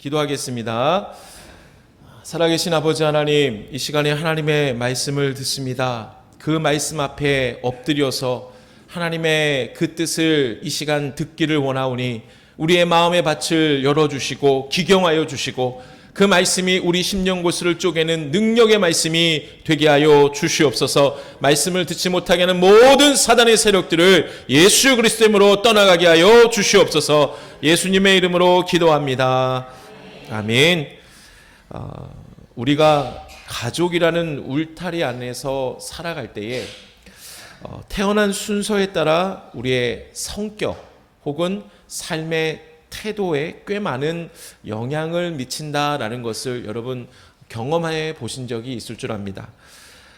기도하겠습니다. 살아계신 아버지 하나님, 이 시간에 하나님의 말씀을 듣습니다. 그 말씀 앞에 엎드려서 하나님의 그 뜻을 이 시간 듣기를 원하오니 우리의 마음의 밭을 열어주시고 기경하여 주시고 그 말씀이 우리 심령고스를 쪼개는 능력의 말씀이 되게 하여 주시옵소서. 말씀을 듣지 못하게 하는 모든 사단의 세력들을 예수 그리스도 이름으로 떠나가게 하여 주시옵소서. 예수님의 이름으로 기도합니다. 아멘. 우리가 가족이라는 울타리 안에서 살아갈 때에 태어난 순서에 따라 우리의 성격 혹은 삶의 태도에 꽤 많은 영향을 미친다라는 것을 여러분 경험해 보신 적이 있을 줄 압니다.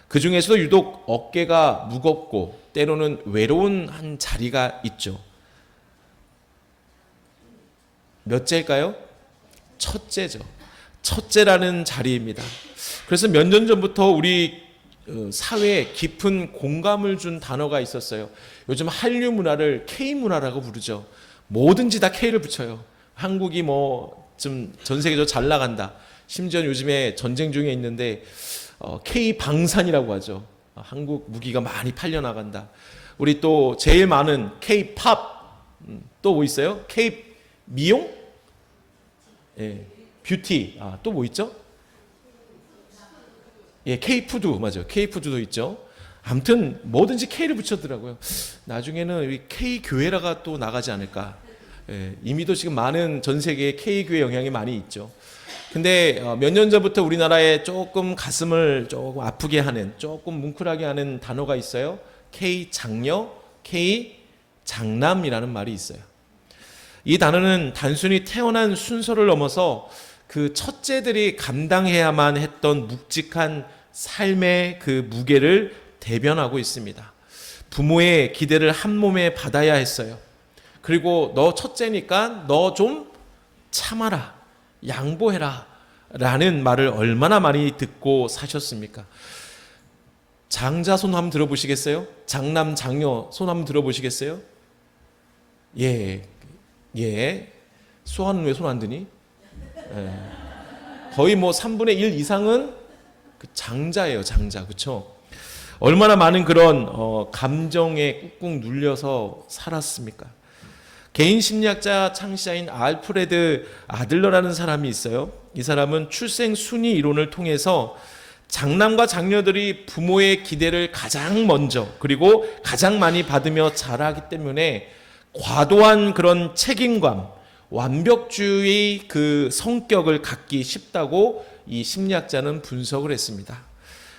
그 중에서도 유독 어깨가 무겁고 때로는 외로운 한 자리가 있죠. 몇째일까요? 첫째죠. 첫째라는 자리입니다. 그래서 몇 년 전부터 우리 사회에 깊은 공감을 준 단어가 있었어요. 요즘 한류 문화를 K문화라고 부르죠. 뭐든지 다 K를 붙여요. 한국이 좀 전 세계적으로 잘 나간다. 심지어 요즘에 전쟁 중에 있는데 K 방산이라고 하죠. 한국 무기가 많이 팔려 나간다. 우리 또 제일 많은 K 팝, 또 뭐 있어요? K 미용, 예, 뷰티, 또 뭐 있죠? 예, K 푸드 맞아요. K 푸드도 있죠. 아무튼 뭐든지 K를 붙였더라고요. 나중에는 우리 K 교회라가 또 나가지 않을까. 예, 이미도 지금 많은 전 세계에 K 교회 영향이 많이 있죠. 근데 몇 년 전부터 우리나라에 조금 가슴을 조금 아프게 하는, 조금 뭉클하게 하는 단어가 있어요. K 장녀, K 장남이라는 말이 있어요. 이 단어는 단순히 태어난 순서를 넘어서 그 첫째들이 감당해야만 했던 묵직한 삶의 그 무게를 대변하고 있습니다. 부모의 기대를 한 몸에 받아야 했어요. 그리고 너 첫째니까 너 좀 참아라, 양보해라 라는 말을 얼마나 많이 듣고 사셨습니까? 장자 손 한번 들어보시겠어요? 장남, 장녀 손 한번 들어보시겠어요? 예. 수아는 왜 손 안 드니? 예. 거의 3분의 1 이상은 그 장자예요, 장자. 그렇죠? 얼마나 많은 그런 감정에 꾹꾹 눌려서 살았습니까? 개인 심리학자 창시자인 알프레드 아들러라는 사람이 있어요. 이 사람은 출생 순위 이론을 통해서 장남과 장녀들이 부모의 기대를 가장 먼저 그리고 가장 많이 받으며 자라기 때문에 과도한 그런 책임감, 완벽주의 그 성격을 갖기 쉽다고 이 심리학자는 분석을 했습니다.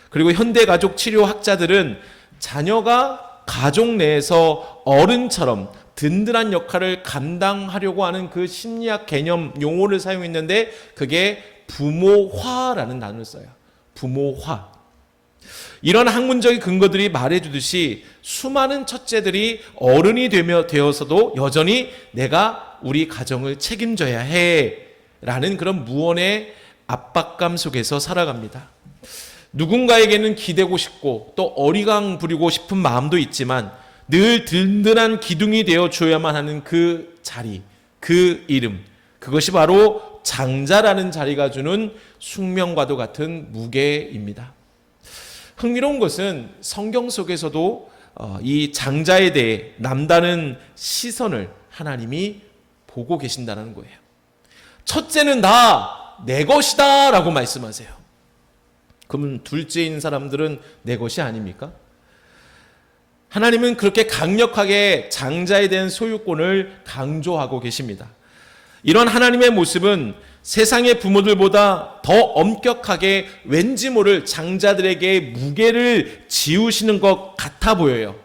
그리고 현대가족 치료학자들은 자녀가 가족 내에서 어른처럼 든든한 역할을 감당하려고 하는 그 심리학 개념 용어를 사용했는데 그게 부모화라는 단어를 써요. 부모화. 이런 학문적인 근거들이 말해주듯이 수많은 첫째들이 어른이 되어서도 여전히 내가 우리 가정을 책임져야 해 라는 그런 무언의 압박감 속에서 살아갑니다. 누군가에게는 기대고 싶고 또 어리광 부리고 싶은 마음도 있지만 늘 든든한 기둥이 되어 줘야만 하는 그 자리, 그 이름, 그것이 바로 장자라는 자리가 주는 숙명과도 같은 무게입니다. 흥미로운 것은 성경 속에서도 이 장자에 대해 남다른 시선을 하나님이 보고 계신다는 거예요. 첫째는 다 내 것이다 라고 말씀하세요. 그러면 둘째인 사람들은 내 것이 아닙니까? 하나님은 그렇게 강력하게 장자에 대한 소유권을 강조하고 계십니다. 이런 하나님의 모습은 세상의 부모들보다 더 엄격하게 왠지 모를 장자들에게 무게를 지우시는 것 같아 보여요.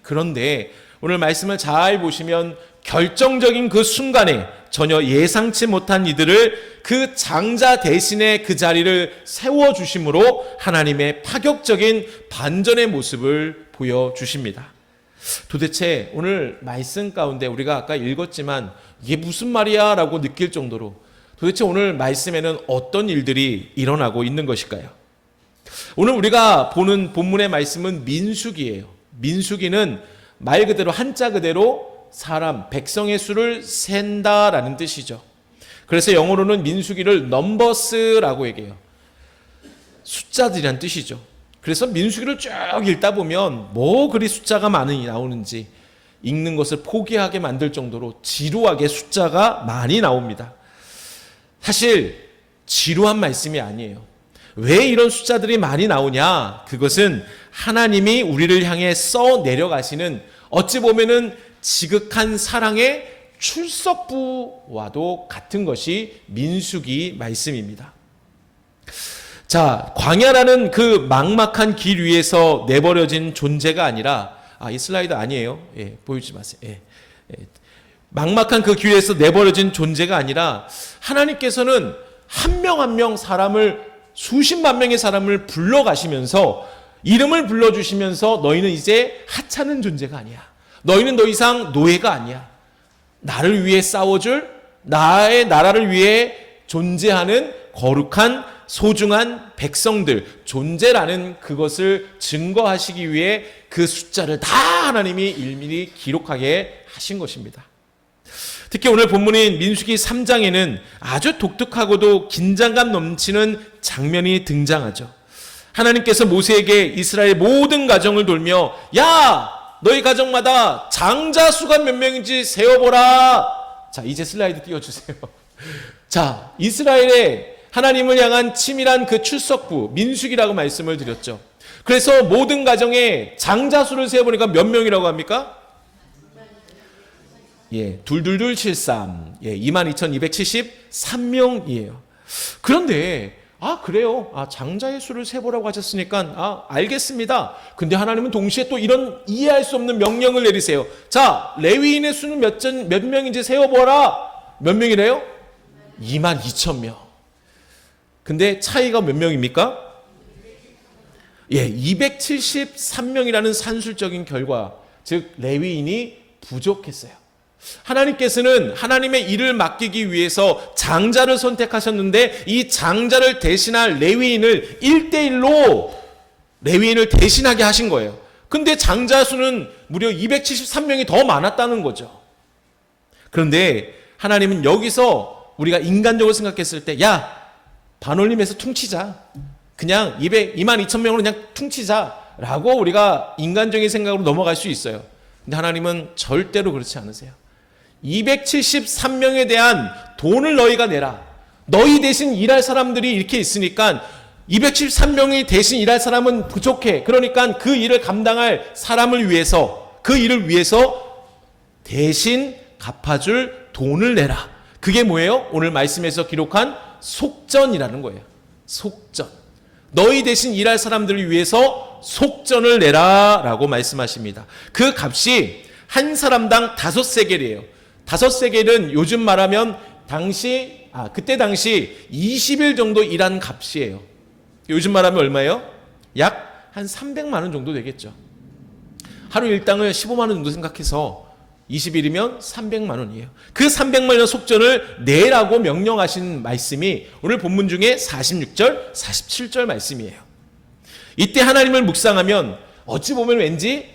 그런데 오늘 말씀을 잘 보시면 결정적인 그 순간에 전혀 예상치 못한 이들을 그 장자 대신에 그 자리를 세워주심으로 하나님의 파격적인 반전의 모습을 보여주십니다. 도대체 오늘 말씀 가운데 우리가 아까 읽었지만 이게 무슨 말이야 라고 느낄 정도로 도대체 오늘 말씀에는 어떤 일들이 일어나고 있는 것일까요? 오늘 우리가 보는 본문의 말씀은 민수기예요. 민수기는 말 그대로 한자 그대로 사람, 백성의 수를 센다라는 뜻이죠. 그래서 영어로는 민수기를 넘버스라고 얘기해요. 숫자들이란 뜻이죠. 그래서 민수기를 쭉 읽다 보면 뭐 그리 숫자가 많이 나오는지 읽는 것을 포기하게 만들 정도로 지루하게 숫자가 많이 나옵니다. 사실 지루한 말씀이 아니에요. 왜 이런 숫자들이 많이 나오냐? 그것은 하나님이 우리를 향해 써 내려가시는 어찌 보면은 지극한 사랑의 출석부와도 같은 것이 민수기 말씀입니다. 자, 광야라는 그 막막한 길 위에서 내버려진 존재가 아니라, 이 슬라이드 아니에요. 예, 보여주지 마세요. 예, 막막한 그 길 위에서 내버려진 존재가 아니라 하나님께서는 한 명 한 명 사람을, 수십만 명의 사람을 불러가시면서 이름을 불러주시면서 너희는 이제 하찮은 존재가 아니야. 너희는 더 이상 노예가 아니야. 나를 위해 싸워줄, 나의 나라를 위해 존재하는 거룩한 소중한 백성들, 존재라는 그것을 증거하시기 위해 그 숫자를 다 하나님이 일일이 기록하게 하신 것입니다. 특히 오늘 본문인 민수기 3장에는 아주 독특하고도 긴장감 넘치는 장면이 등장하죠. 하나님께서 모세에게 이스라엘 모든 가정을 돌며, 야! 너희 가정마다 장자 수가 몇 명인지 세어보라. 자, 이제 슬라이드 띄워주세요. 자, 이스라엘의 하나님을 향한 치밀한 그 출석부, 민수기라고 말씀을 드렸죠. 그래서 모든 가정의 장자 수를 세어보니까 몇 명이라고 합니까? 예, 22273. 예, 22,273명이에요. 그런데 그래요. 장자의 수를 세보라고 하셨으니까 알겠습니다. 근데 하나님은 동시에 또 이런 이해할 수 없는 명령을 내리세요. 자, 레위인의 수는 몇 명인지 세어보라. 몇 명이래요? 22,000명. 근데 차이가 몇 명입니까? 예, 273명이라는 산술적인 결과, 즉 레위인이 부족했어요. 하나님께서는 하나님의 일을 맡기기 위해서 장자를 선택하셨는데 이 장자를 대신할 레위인을 1대1로 레위인을 대신하게 하신 거예요. 근데 장자 수는 무려 273명이 더 많았다는 거죠. 그런데 하나님은 여기서 우리가 인간적으로 생각했을 때, 야, 반올림해서 퉁치자. 그냥 22,000명으로 그냥 퉁치자라고 우리가 인간적인 생각으로 넘어갈 수 있어요. 근데 하나님은 절대로 그렇지 않으세요. 273명에 대한 돈을 너희가 내라. 너희 대신 일할 사람들이 이렇게 있으니까 273명이 대신 일할 사람은 부족해. 그러니까 그 일을 감당할 사람을 위해서, 그 일을 위해서 대신 갚아줄 돈을 내라. 그게 뭐예요? 오늘 말씀에서 기록한 속전이라는 거예요. 속전. 너희 대신 일할 사람들을 위해서 속전을 내라 라고 말씀하십니다. 그 값이 한 사람당 5세겔이에요. 5세겔은 요즘 말하면 그때 당시 20일 정도 일한 값이에요. 요즘 말하면 얼마예요? 약 한 300만 원 정도 되겠죠. 하루 일당을 15만 원 정도 생각해서 20일이면 300만 원이에요. 그 300만 원 속전을 내라고 명령하신 말씀이 오늘 본문 중에 46절, 47절 말씀이에요. 이때 하나님을 묵상하면 어찌 보면 왠지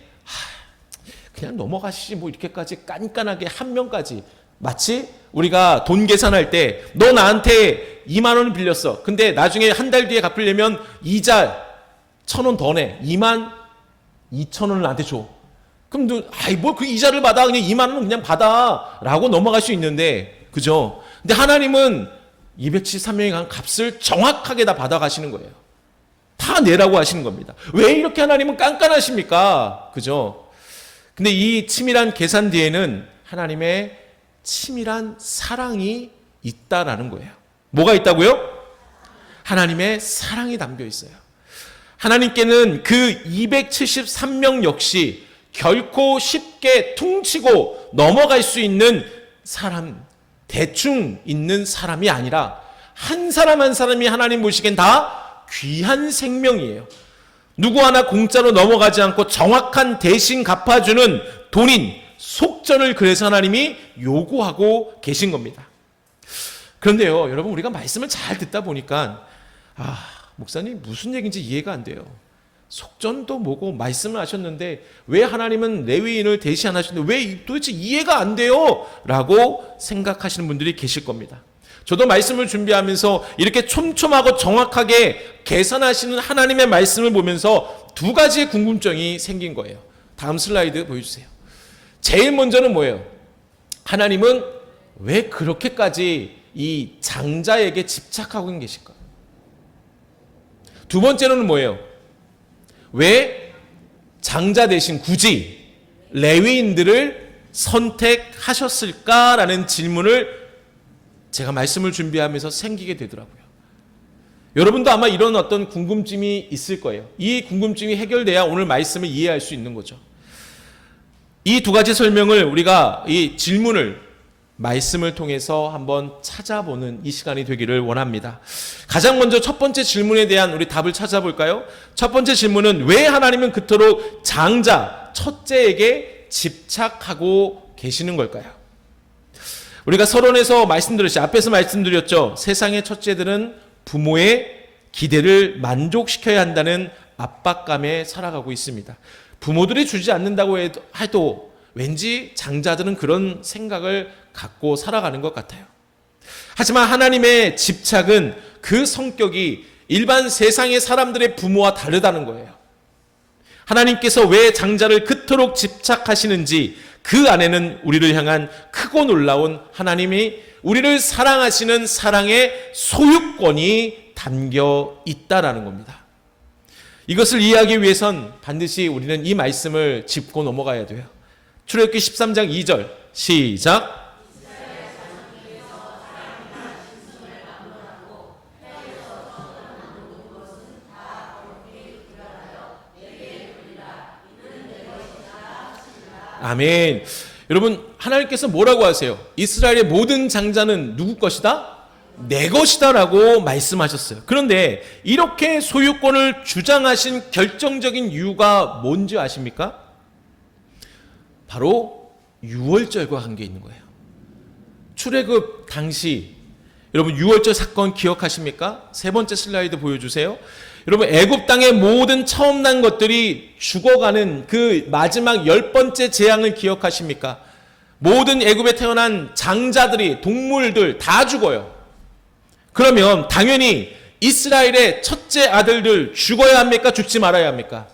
그냥 넘어가시지 뭐 이렇게까지 깐깐하게 한 명까지, 마치 우리가 돈 계산할 때 너 나한테 2만 원을 빌렸어. 근데 나중에 한 달 뒤에 갚으려면 이자 1,000원 더 내. 22,000원을 나한테 줘. 그럼 너 뭐 그 이자를 받아. 그냥 2만 원은 그냥 받아 라고 넘어갈 수 있는데, 그죠? 근데 하나님은 273명이 간 값을 정확하게 다 받아가시는 거예요. 다 내라고 하시는 겁니다. 왜 이렇게 하나님은 깐깐하십니까? 그죠? 근데 이 치밀한 계산 뒤에는 하나님의 치밀한 사랑이 있다라는 거예요. 뭐가 있다고요? 하나님의 사랑이 담겨 있어요. 하나님께는 그 273명 역시 결코 쉽게 퉁치고 넘어갈 수 있는 사람, 대충 있는 사람이 아니라 한 사람 한 사람이 하나님 보시기엔 다 귀한 생명이에요. 누구 하나 공짜로 넘어가지 않고 정확한 대신 갚아주는 돈인 속전을 그래서 하나님이 요구하고 계신 겁니다. 그런데요, 여러분, 우리가 말씀을 잘 듣다 보니까 목사님 무슨 얘기인지 이해가 안 돼요. 속전도 뭐고 말씀을 하셨는데 왜 하나님은 레위인을 대신 하셨는데 왜 도대체 이해가 안 돼요? 라고 생각하시는 분들이 계실 겁니다. 저도 말씀을 준비하면서 이렇게 촘촘하고 정확하게 계산하시는 하나님의 말씀을 보면서 두 가지의 궁금증이 생긴 거예요. 다음 슬라이드 보여주세요. 제일 먼저는 뭐예요? 하나님은 왜 그렇게까지 이 장자에게 집착하고 계실까? 두 번째로는 뭐예요? 왜 장자 대신 굳이 레위인들을 선택하셨을까라는 질문을 제가 말씀을 준비하면서 생기게 되더라고요. 여러분도 아마 이런 어떤 궁금증이 있을 거예요. 이 궁금증이 해결돼야 오늘 말씀을 이해할 수 있는 거죠. 이 두 가지 설명을 우리가 이 질문을 말씀을 통해서 한번 찾아보는 이 시간이 되기를 원합니다. 가장 먼저 첫 번째 질문에 대한 우리 답을 찾아볼까요? 첫 번째 질문은 왜 하나님은 그토록 장자, 첫째에게 집착하고 계시는 걸까요? 우리가 서론에서 말씀드렸죠. 앞에서 말씀드렸죠. 세상의 첫째들은 부모의 기대를 만족시켜야 한다는 압박감에 살아가고 있습니다. 부모들이 주지 않는다고 해도 왠지 장자들은 그런 생각을 갖고 살아가는 것 같아요. 하지만 하나님의 집착은 그 성격이 일반 세상의 사람들의 부모와 다르다는 거예요. 하나님께서 왜 장자를 그토록 집착하시는지 그 안에는 우리를 향한 크고 놀라운 하나님이 우리를 사랑하시는 사랑의 소유권이 담겨 있다라는 겁니다. 이것을 이해하기 위해선 반드시 우리는 이 말씀을 짚고 넘어가야 돼요. 출애굽기 13장 2절 시작. 아멘. 여러분, 하나님께서 뭐라고 하세요? 이스라엘의 모든 장자는 누구 것이다? 내 것이다 라고 말씀하셨어요. 그런데 이렇게 소유권을 주장하신 결정적인 이유가 뭔지 아십니까? 바로 유월절과 관계 있는 거예요. 출애굽 당시 여러분 유월절 사건 기억하십니까? 세 번째 슬라이드 보여주세요. 여러분 애굽 땅의 모든 처음 난 것들이 죽어가는 그 마지막 10번째 재앙을 기억하십니까? 모든 애굽에 태어난 장자들이 동물들 다 죽어요. 그러면 당연히 이스라엘의 첫째 아들들 죽어야 합니까? 죽지 말아야 합니까?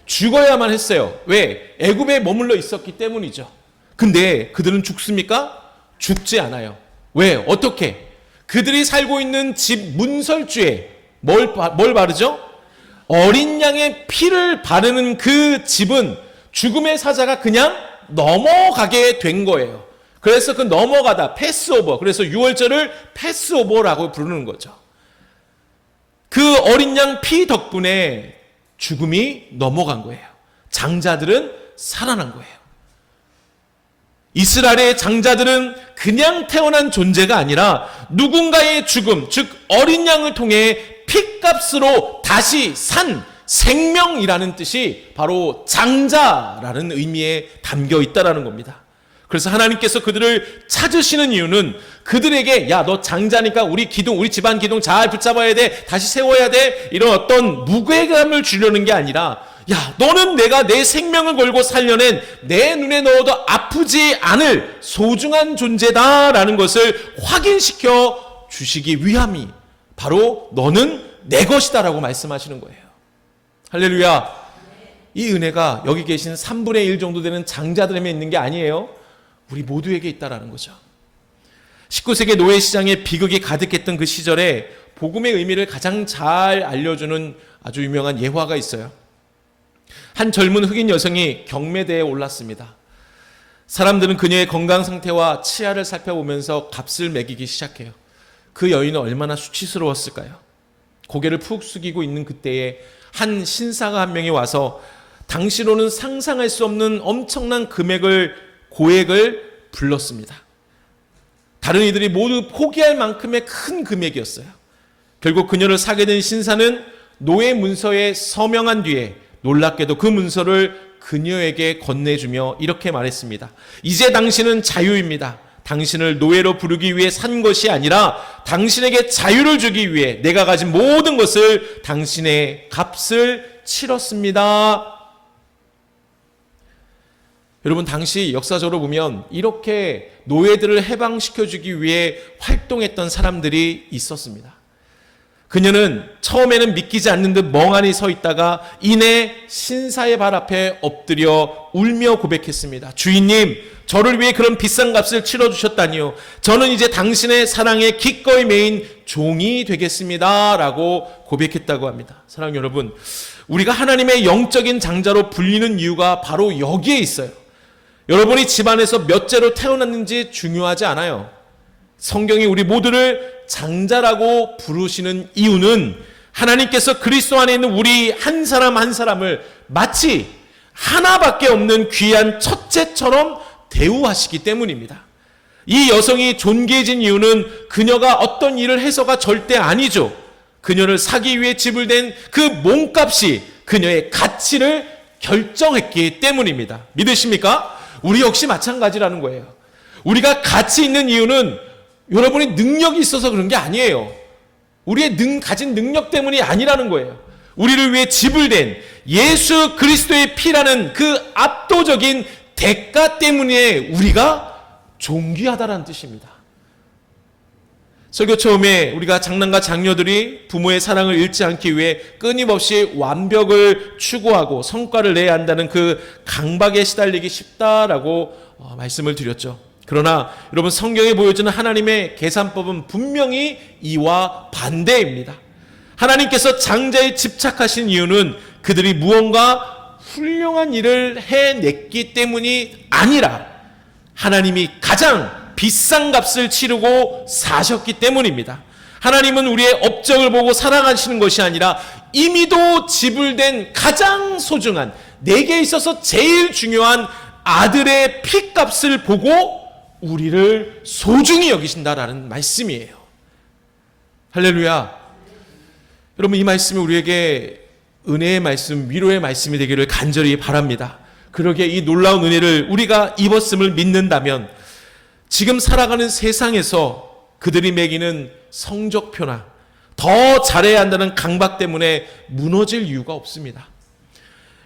죽어야만 했어요. 왜? 애굽에 머물러 있었기 때문이죠. 근데 그들은 죽습니까? 죽지 않아요. 왜? 어떻게? 그들이 살고 있는 집 문설주에 뭘 바르죠? 어린 양의 피를 바르는 그 집은 죽음의 사자가 그냥 넘어가게 된 거예요. 그래서 그 넘어가다 패스오버, 그래서 유월절을 패스오버라고 부르는 거죠. 그 어린 양 피 덕분에 죽음이 넘어간 거예요. 장자들은 살아난 거예요. 이스라엘의 장자들은 그냥 태어난 존재가 아니라 누군가의 죽음, 즉 어린 양을 통해 핏값으로 다시 산 생명이라는 뜻이 바로 장자라는 의미에 담겨 있다는 겁니다. 그래서 하나님께서 그들을 찾으시는 이유는 그들에게 야, 너 장자니까 우리 기둥, 우리 집안 기둥 잘 붙잡아야 돼, 다시 세워야 돼, 이런 어떤 무게감을 주려는 게 아니라 야, 너는 내가 내 생명을 걸고 살려낸 내 눈에 넣어도 아프지 않을 소중한 존재다라는 것을 확인시켜 주시기 위함이 바로 너는 내 것이다라고 말씀하시는 거예요. 할렐루야. 이 은혜가 여기 계신 3분의 1 정도 되는 장자들에게 있는 게 아니에요. 우리 모두에게 있다라는 거죠. 19세기 노예 시장에 비극이 가득했던 그 시절에 복음의 의미를 가장 잘 알려주는 아주 유명한 예화가 있어요. 한 젊은 흑인 여성이 경매대에 올랐습니다. 사람들은 그녀의 건강 상태와 치아를 살펴보면서 값을 매기기 시작해요. 그 여인은 얼마나 수치스러웠을까요? 고개를 푹 숙이고 있는 그때에 한 신사가 한 명이 와서 당시로는 상상할 수 없는 엄청난 고액을 불렀습니다. 다른 이들이 모두 포기할 만큼의 큰 금액이었어요. 결국 그녀를 사게 된 신사는 노예 문서에 서명한 뒤에 놀랍게도 그 문서를 그녀에게 건네주며 이렇게 말했습니다. 이제 당신은 자유입니다. 당신을 노예로 부르기 위해 산 것이 아니라 당신에게 자유를 주기 위해 내가 가진 모든 것을 당신의 값을 치렀습니다. 여러분, 당시 역사적으로 보면 이렇게 노예들을 해방시켜주기 위해 활동했던 사람들이 있었습니다. 그녀는 처음에는 믿기지 않는 듯 멍하니 서 있다가 이내 신사의 발 앞에 엎드려 울며 고백했습니다. 주인님, 저를 위해 그런 비싼 값을 치러주셨다니요. 저는 이제 당신의 사랑에 기꺼이 매인 종이 되겠습니다. 라고 고백했다고 합니다. 사랑하는 여러분, 우리가 하나님의 영적인 장자로 불리는 이유가 바로 여기에 있어요. 여러분이 집안에서 몇째로 태어났는지 중요하지 않아요. 성경이 우리 모두를 장자라고 부르시는 이유는 하나님께서 그리스도 안에 있는 우리 한 사람 한 사람을 마치 하나밖에 없는 귀한 첫째처럼 대우하시기 때문입니다. 이 여성이 존귀해진 이유는 그녀가 어떤 일을 해서가 절대 아니죠. 그녀를 사기 위해 지불된 그 몸값이 그녀의 가치를 결정했기 때문입니다. 믿으십니까? 우리 역시 마찬가지라는 거예요. 우리가 가치 있는 이유는 여러분이 능력이 있어서 그런 게 아니에요. 우리의 가진 능력 때문이 아니라는 거예요. 우리를 위해 지불된 예수 그리스도의 피라는 그 압도적인 대가 때문에 우리가 존귀하다는 뜻입니다. 설교 처음에 우리가 장남과 장녀들이 부모의 사랑을 잃지 않기 위해 끊임없이 완벽을 추구하고 성과를 내야 한다는 그 강박에 시달리기 쉽다라고 말씀을 드렸죠. 그러나 여러분, 성경에 보여주는 하나님의 계산법은 분명히 이와 반대입니다. 하나님께서 장자에 집착하신 이유는 그들이 무언가 훌륭한 일을 해냈기 때문이 아니라 하나님이 가장 비싼 값을 치르고 사셨기 때문입니다. 하나님은 우리의 업적을 보고 사랑하시는 것이 아니라 이미도 지불된 가장 소중한, 내게 있어서 제일 중요한 아들의 피값을 보고 우리를 소중히 여기신다라는 말씀이에요. 할렐루야. 여러분, 이 말씀이 우리에게 은혜의 말씀, 위로의 말씀이 되기를 간절히 바랍니다. 그러기에 이 놀라운 은혜를 우리가 입었음을 믿는다면 지금 살아가는 세상에서 그들이 매기는 성적표나 더 잘해야 한다는 강박 때문에 무너질 이유가 없습니다.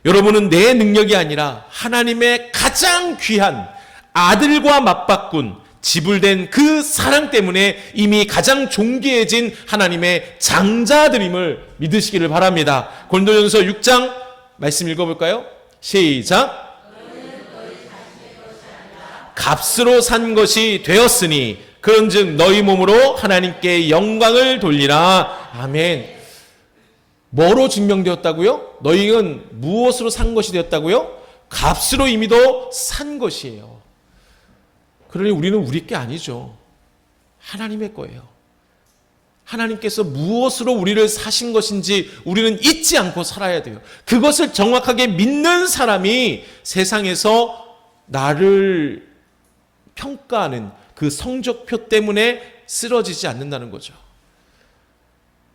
여러분은 내 능력이 아니라 하나님의 가장 귀한 아들과 맞바꾼 지불된 그 사랑 때문에 이미 가장 존귀해진 하나님의 장자들임을 믿으시기를 바랍니다. 고린도전서 6장 말씀 읽어볼까요? 시작. 값으로 산 것이 되었으니 그런즉 너희 몸으로 하나님께 영광을 돌리라. 아멘. 뭐로 증명되었다고요? 너희는 무엇으로 산 것이 되었다고요? 값으로 이미도 산 것이에요. 그러니 우리는 우리 게 아니죠. 하나님의 거예요. 하나님께서 무엇으로 우리를 사신 것인지 우리는 잊지 않고 살아야 돼요. 그것을 정확하게 믿는 사람이 세상에서 나를 평가하는 그 성적표 때문에 쓰러지지 않는다는 거죠.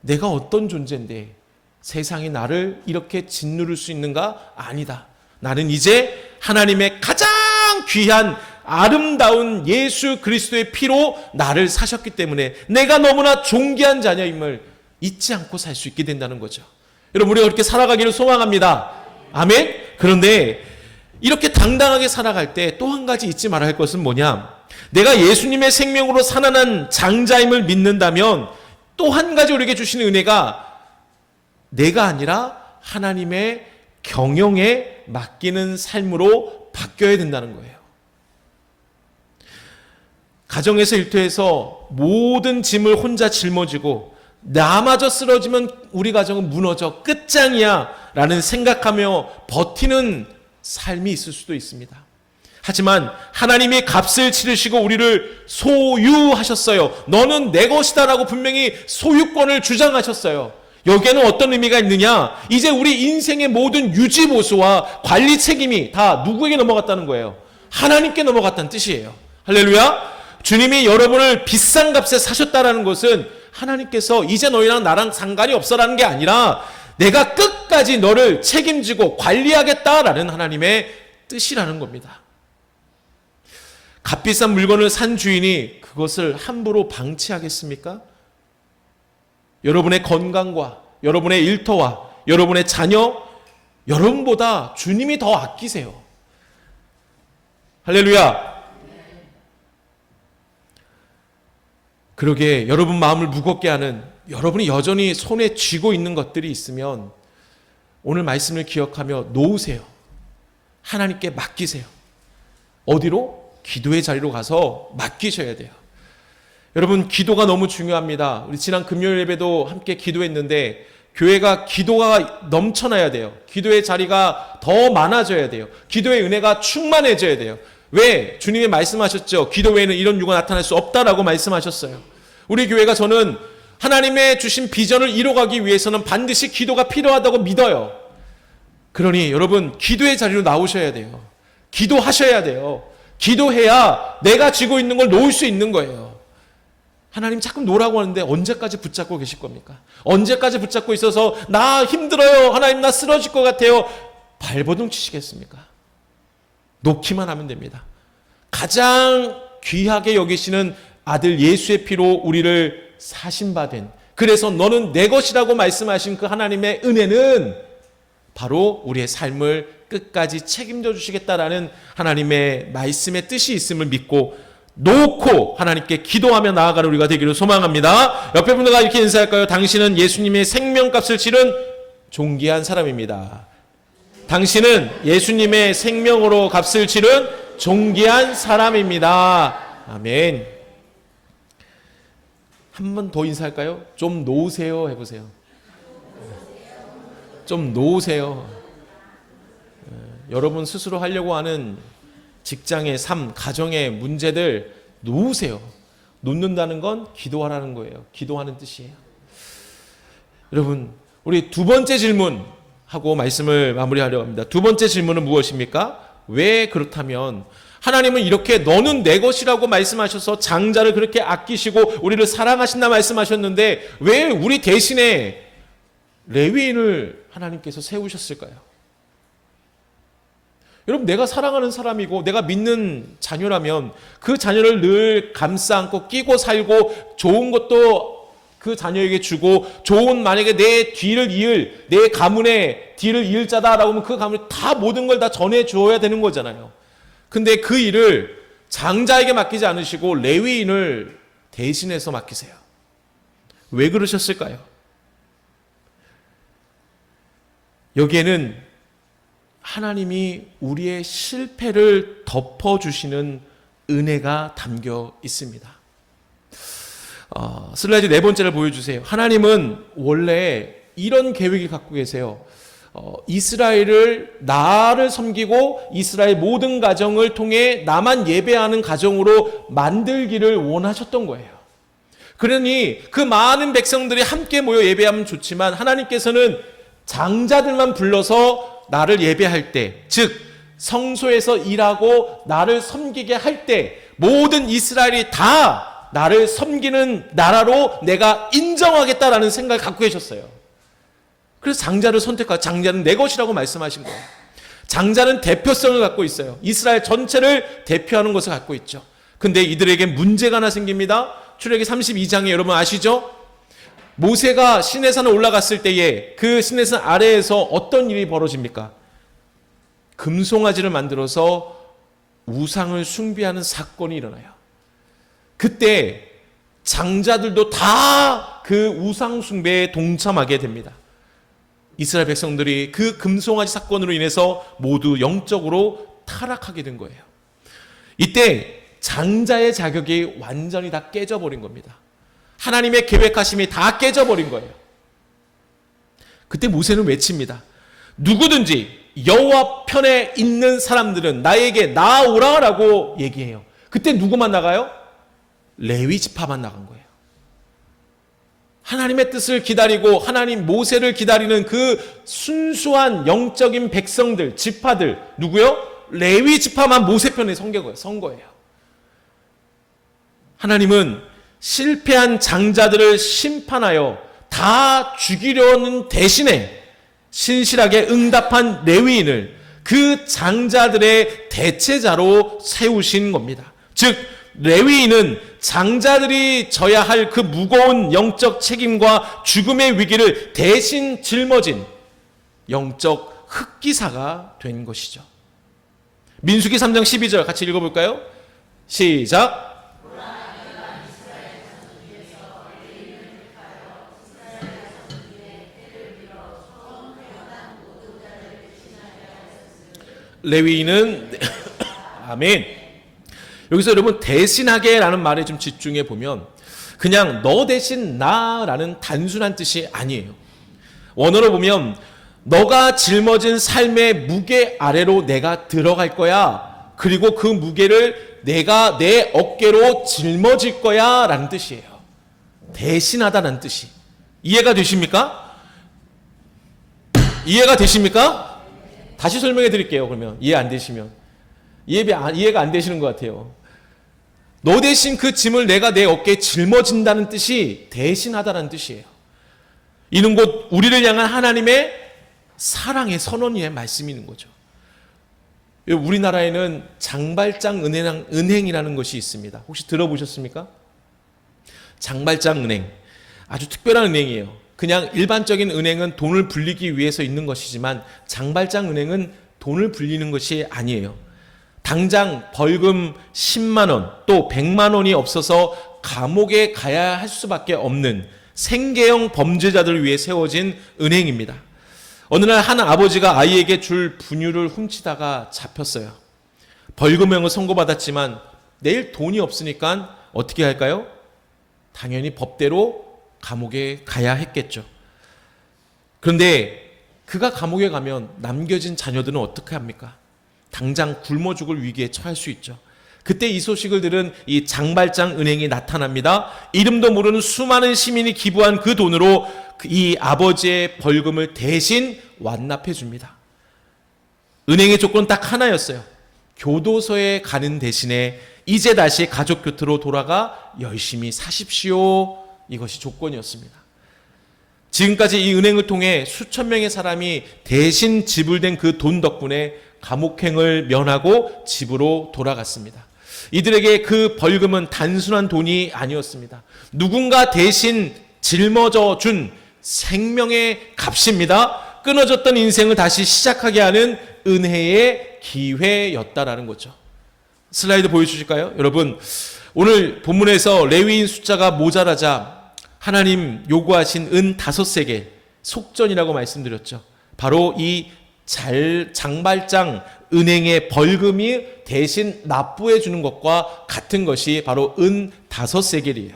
내가 어떤 존재인데 세상이 나를 이렇게 짓누를 수 있는가? 아니다. 나는 이제 하나님의 가장 귀한 아름다운 예수 그리스도의 피로 나를 사셨기 때문에 내가 너무나 존귀한 자녀임을 잊지 않고 살 수 있게 된다는 거죠. 여러분, 우리가 그렇게 살아가기를 소망합니다. 아멘? 그런데 이렇게 당당하게 살아갈 때 또 한 가지 잊지 말아야 할 것은 뭐냐? 내가 예수님의 생명으로 살아난 장자임을 믿는다면 또 한 가지 우리에게 주시는 은혜가 내가 아니라 하나님의 경영에 맡기는 삶으로 바뀌어야 된다는 거예요. 가정에서 일터에서 모든 짐을 혼자 짊어지고 나마저 쓰러지면 우리 가정은 무너져 끝장이야 라는 생각하며 버티는 삶이 있을 수도 있습니다. 하지만 하나님이 값을 치르시고 우리를 소유하셨어요. 너는 내 것이다 라고 분명히 소유권을 주장하셨어요. 여기에는 어떤 의미가 있느냐? 이제 우리 인생의 모든 유지보수와 관리 책임이 다 누구에게 넘어갔다는 거예요? 하나님께 넘어갔다는 뜻이에요. 할렐루야. 주님이 여러분을 비싼 값에 사셨다라는 것은 하나님께서 이제 너희랑 나랑 상관이 없어라는 게 아니라 내가 끝까지 너를 책임지고 관리하겠다라는 하나님의 뜻이라는 겁니다. 값비싼 물건을 산 주인이 그것을 함부로 방치하겠습니까? 여러분의 건강과 여러분의 일터와 여러분의 자녀, 여러분보다 주님이 더 아끼세요. 할렐루야. 그러게 여러분 마음을 무겁게 하는, 여러분이 여전히 손에 쥐고 있는 것들이 있으면 오늘 말씀을 기억하며 놓으세요. 하나님께 맡기세요. 어디로? 기도의 자리로 가서 맡기셔야 돼요. 여러분, 기도가 너무 중요합니다. 우리 지난 금요일 예배도 함께 기도했는데 교회가 기도가 넘쳐나야 돼요. 기도의 자리가 더 많아져야 돼요. 기도의 은혜가 충만해져야 돼요. 왜? 주님이 말씀하셨죠. 기도 외에는 이런 유가 나타날 수 없다라고 말씀하셨어요. 우리 교회가 저는 하나님의 주신 비전을 이뤄가기 위해서는 반드시 기도가 필요하다고 믿어요. 그러니 여러분, 기도의 자리로 나오셔야 돼요. 기도하셔야 돼요. 기도해야 내가 쥐고 있는 걸 놓을 수 있는 거예요. 하나님 자꾸 놓으라고 하는데 언제까지 붙잡고 계실 겁니까? 언제까지 붙잡고 있어서 나 힘들어요. 하나님 나 쓰러질 것 같아요. 발버둥 치시겠습니까? 놓기만 하면 됩니다. 가장 귀하게 여기시는 아들 예수의 피로 우리를 사신받은, 그래서 너는 내 것이라고 말씀하신 그 하나님의 은혜는 바로 우리의 삶을 끝까지 책임져 주시겠다라는 하나님의 말씀의 뜻이 있음을 믿고 놓고 하나님께 기도하며 나아가는 우리가 되기를 소망합니다. 옆에 분들과 이렇게 인사할까요? 당신은 예수님의 생명값을 치른 존귀한 사람입니다. 당신은 예수님의 생명으로 값을 치른 존귀한 사람입니다. 아멘. 한 번 더 인사할까요? 좀 놓으세요 해보세요. 좀 놓으세요. 여러분 스스로 하려고 하는 직장의 삶, 가정의 문제들 놓으세요. 놓는다는 건 기도하라는 거예요. 기도하는 뜻이에요. 여러분, 우리 두 번째 질문하고 말씀을 마무리하려고 합니다. 두 번째 질문은 무엇입니까? 왜 그렇다면 하나님은 이렇게 너는 내 것이라고 말씀하셔서 장자를 그렇게 아끼시고 우리를 사랑하신다 말씀하셨는데 왜 우리 대신에 레위인을 하나님께서 세우셨을까요? 여러분, 내가 사랑하는 사람이고 내가 믿는 자녀라면 그 자녀를 늘 감싸 안고 끼고 살고 좋은 것도 그 자녀에게 주고 좋은, 만약에 내 뒤를 이을, 내 가문의 뒤를 이을 자다라고 하면 그 가문에 다 모든 걸 다 전해 주어야 되는 거잖아요. 근데 그 일을 장자에게 맡기지 않으시고 레위인을 대신해서 맡기세요. 왜 그러셨을까요? 여기에는 하나님이 우리의 실패를 덮어주시는 은혜가 담겨 있습니다. 슬라이드 네 번째를 보여주세요. 하나님은 원래 이런 계획을 갖고 계세요. 이스라엘을, 나를 섬기고 이스라엘 모든 가정을 통해 나만 예배하는 가정으로 만들기를 원하셨던 거예요. 그러니 그 많은 백성들이 함께 모여 예배하면 좋지만 하나님께서는 장자들만 불러서 나를 예배할 때, 즉 성소에서 일하고 나를 섬기게 할 때 모든 이스라엘이 다 나를 섬기는 나라로 내가 인정하겠다라는 생각을 갖고 계셨어요. 그래서 장자를 선택하고 장자는 내 것이라고 말씀하신 거예요. 장자는 대표성을 갖고 있어요. 이스라엘 전체를 대표하는 것을 갖고 있죠. 근데 이들에게 문제가 하나 생깁니다. 출애기 32장에 여러분 아시죠? 모세가 시내산에 올라갔을 때에 그 시내산 아래에서 어떤 일이 벌어집니까? 금송아지를 만들어서 우상을 숭배하는 사건이 일어나요. 그때 장자들도 다 그 우상 숭배에 동참하게 됩니다. 이스라엘 백성들이 그 금송아지 사건으로 인해서 모두 영적으로 타락하게 된 거예요. 이때 장자의 자격이 완전히 다 깨져버린 겁니다. 하나님의 계획하심이 다 깨져버린 거예요. 그때 모세는 외칩니다. 누구든지 여호와 편에 있는 사람들은 나에게 나아오라라고 얘기해요. 그때 누구만 나가요? 레위 지파만 나간 거예요. 하나님의 뜻을 기다리고 하나님 모세를 기다리는 그 순수한 영적인 백성들, 지파들, 누구요? 레위 지파만 모세 편에 선 거예요. 하나님은 실패한 장자들을 심판하여 다 죽이려는 대신에 신실하게 응답한 레위인을 그 장자들의 대체자로 세우신 겁니다. 즉 레위인은 장자들이 져야 할 그 무거운 영적 책임과 죽음의 위기를 대신 짊어진 영적 흑기사가 된 것이죠. 민수기 3장 12절 같이 읽어볼까요? 시작. 레위인은 아멘. 여기서 여러분 대신하게라는 말에 좀 집중해 보면 그냥 너 대신 나라는 단순한 뜻이 아니에요. 원어로 보면 너가 짊어진 삶의 무게 아래로 내가 들어갈 거야. 그리고 그 무게를 내가 내 어깨로 짊어질 거야 라는 뜻이에요. 대신하다라는 뜻이. 이해가 되십니까? 이해가 되십니까? 다시 설명해 드릴게요. 그러면 이해 안 되시면. 이해가 안 되시는 것 같아요. 너 대신 그 짐을 내가 내 어깨에 짊어진다는 뜻이 대신하다라는 뜻이에요. 이는 곧 우리를 향한 하나님의 사랑의 선언의 말씀이 있는 거죠. 우리나라에는 장발장 은행이라는 것이 있습니다. 혹시 들어보셨습니까? 장발장 은행. 아주 특별한 은행이에요. 그냥 일반적인 은행은 돈을 불리기 위해서 있는 것이지만 장발장 은행은 돈을 불리는 것이 아니에요. 당장 벌금 10만 원 또 100만 원이 없어서 감옥에 가야 할 수밖에 없는 생계형 범죄자들을 위해 세워진 은행입니다. 어느 날 한 아버지가 아이에게 줄 분유를 훔치다가 잡혔어요. 벌금형을 선고받았지만 내일 돈이 없으니까 어떻게 할까요? 당연히 법대로 감옥에 가야 했겠죠. 그런데 그가 감옥에 가면 남겨진 자녀들은 어떻게 합니까? 당장 굶어 죽을 위기에 처할 수 있죠. 그때 이 소식을 들은 이 장발장 은행이 나타납니다. 이름도 모르는 수많은 시민이 기부한 그 돈으로 이 아버지의 벌금을 대신 완납해 줍니다. 은행의 조건은 딱 하나였어요. 교도소에 가는 대신에 이제 다시 가족 곁으로 돌아가 열심히 사십시오. 이것이 조건이었습니다. 지금까지 이 은행을 통해 수천 명의 사람이 대신 지불된 그 돈 덕분에 감옥행을 면하고 집으로 돌아갔습니다. 이들에게 그 벌금은 단순한 돈이 아니었습니다. 누군가 대신 짊어져 준 생명의 값입니다. 끊어졌던 인생을 다시 시작하게 하는 은혜의 기회였다라는 거죠. 슬라이드 보여주실까요? 여러분, 오늘 본문에서 레위인 숫자가 모자라자 하나님 요구하신 은 5세겔 속전이라고 말씀드렸죠. 바로 이 장발장 은행의 벌금이 대신 납부해 주는 것과 같은 것이 바로 은 5세겔이에요.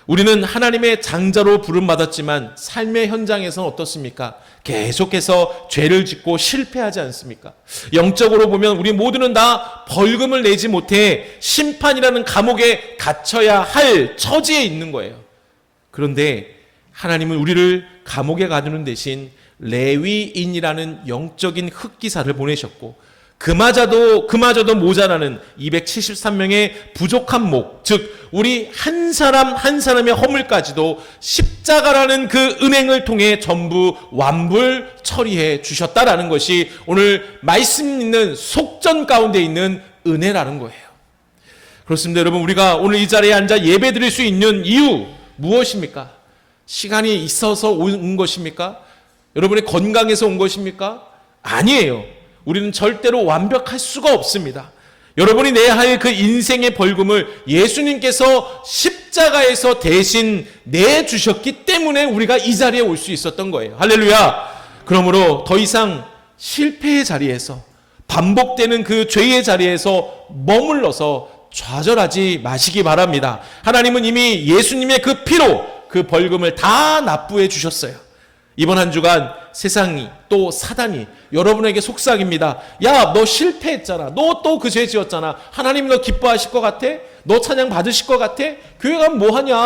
우리는 하나님의 장자로 부름받았지만 삶의 현장에서는 어떻습니까? 계속해서 죄를 짓고 실패하지 않습니까? 영적으로 보면 우리 모두는 다 벌금을 내지 못해 심판이라는 감옥에 갇혀야 할 처지에 있는 거예요. 그런데 하나님은 우리를 감옥에 가두는 대신 레위인이라는 영적인 흑기사를 보내셨고 그마저도 모자라는 273명의 부족한 목, 즉 우리 한 사람 한 사람의 허물까지도 십자가라는 그 은행을 통해 전부 완불 처리해 주셨다라는 것이 오늘 말씀 있는 속전 가운데 있는 은혜라는 거예요. 그렇습니다. 여러분, 우리가 오늘 이 자리에 앉아 예배 드릴 수 있는 이유 무엇입니까? 시간이 있어서 온 것입니까? 여러분의 건강에서 온 것입니까? 아니에요. 우리는 절대로 완벽할 수가 없습니다. 여러분이 내야 할 그 인생의 벌금을 예수님께서 십자가에서 대신 내주셨기 때문에 우리가 이 자리에 올 수 있었던 거예요. 할렐루야. 그러므로 더 이상 실패의 자리에서 반복되는 그 죄의 자리에서 머물러서 좌절하지 마시기 바랍니다. 하나님은 이미 예수님의 그 피로 그 벌금을 다 납부해 주셨어요. 이번 한 주간 세상이 또 사단이 여러분에게 속삭입니다. 야, 너 실패했잖아. 너 또 그 죄 지었잖아. 하나님이 너 기뻐하실 것 같아? 너 찬양 받으실 것 같아? 교회 가면 뭐 하냐?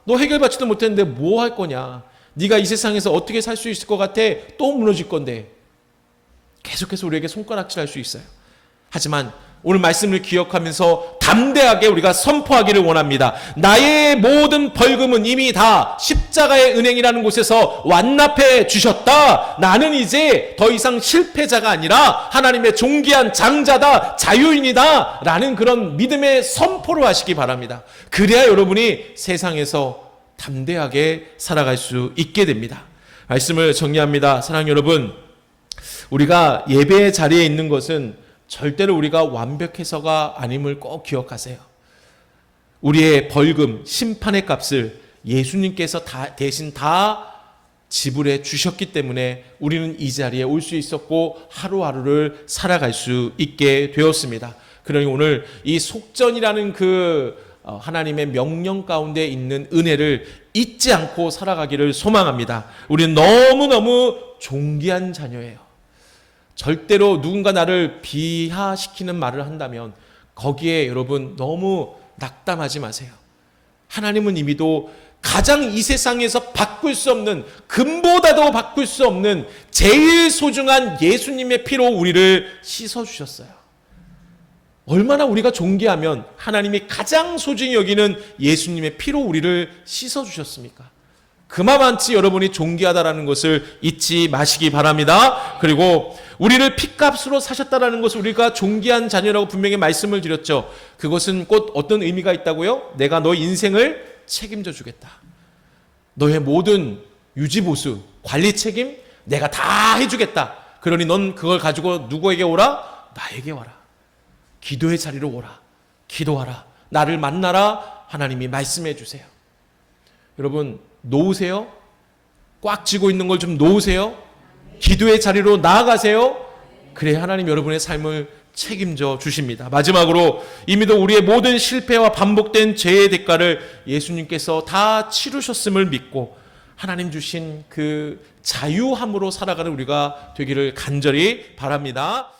너 해결받지도 못했는데 뭐 할 거냐? 네가 이 세상에서 어떻게 살 수 있을 것 같아? 또 무너질 건데. 계속해서 우리에게 손가락질할 수 있어요. 하지만 오늘 말씀을 기억하면서 담대하게 우리가 선포하기를 원합니다. 나의 모든 벌금은 이미 다 십자가의 은행이라는 곳에서 완납해 주셨다. 나는 이제 더 이상 실패자가 아니라 하나님의 존귀한 장자다, 자유인이다 라는 그런 믿음의 선포를 하시기 바랍니다. 그래야 여러분이 세상에서 담대하게 살아갈 수 있게 됩니다. 말씀을 정리합니다. 사랑하는 여러분, 우리가 예배의 자리에 있는 것은 절대로 우리가 완벽해서가 아님을 꼭 기억하세요. 우리의 벌금, 심판의 값을 예수님께서 대신 다 지불해 주셨기 때문에 우리는 이 자리에 올 수 있었고 하루하루를 살아갈 수 있게 되었습니다. 그러니 오늘 이 속전이라는 하나님의 명령 가운데 있는 은혜를 잊지 않고 살아가기를 소망합니다. 우리는 너무너무 존귀한 자녀예요. 절대로 누군가 나를 비하시키는 말을 한다면 거기에 여러분 너무 낙담하지 마세요. 하나님은 이미도 가장 이 세상에서 바꿀 수 없는, 금보다도 바꿀 수 없는 제일 소중한 예수님의 피로 우리를 씻어주셨어요. 얼마나 우리가 존귀하면 하나님이 가장 소중히 여기는 예수님의 피로 우리를 씻어주셨습니까? 그만치 여러분이 존귀하다라는 것을 잊지 마시기 바랍니다. 그리고 우리를 핏값으로 사셨다라는 것을 우리가 존귀한 자녀라고 분명히 말씀을 드렸죠. 그것은 곧 어떤 의미가 있다고요? 내가 너 인생을 책임져 주겠다. 너의 모든 유지보수, 관리 책임 내가 다 해주겠다. 그러니 넌 그걸 가지고 누구에게 오라? 나에게 와라. 기도의 자리로 오라. 기도하라. 나를 만나라. 하나님이 말씀해 주세요. 여러분 놓으세요. 꽉 쥐고 있는 걸 좀 놓으세요. 기도의 자리로 나아가세요. 그래야 하나님 여러분의 삶을 책임져 주십니다. 마지막으로 이미도 우리의 모든 실패와 반복된 죄의 대가를 예수님께서 다 치르셨음을 믿고 하나님 주신 그 자유함으로 살아가는 우리가 되기를 간절히 바랍니다.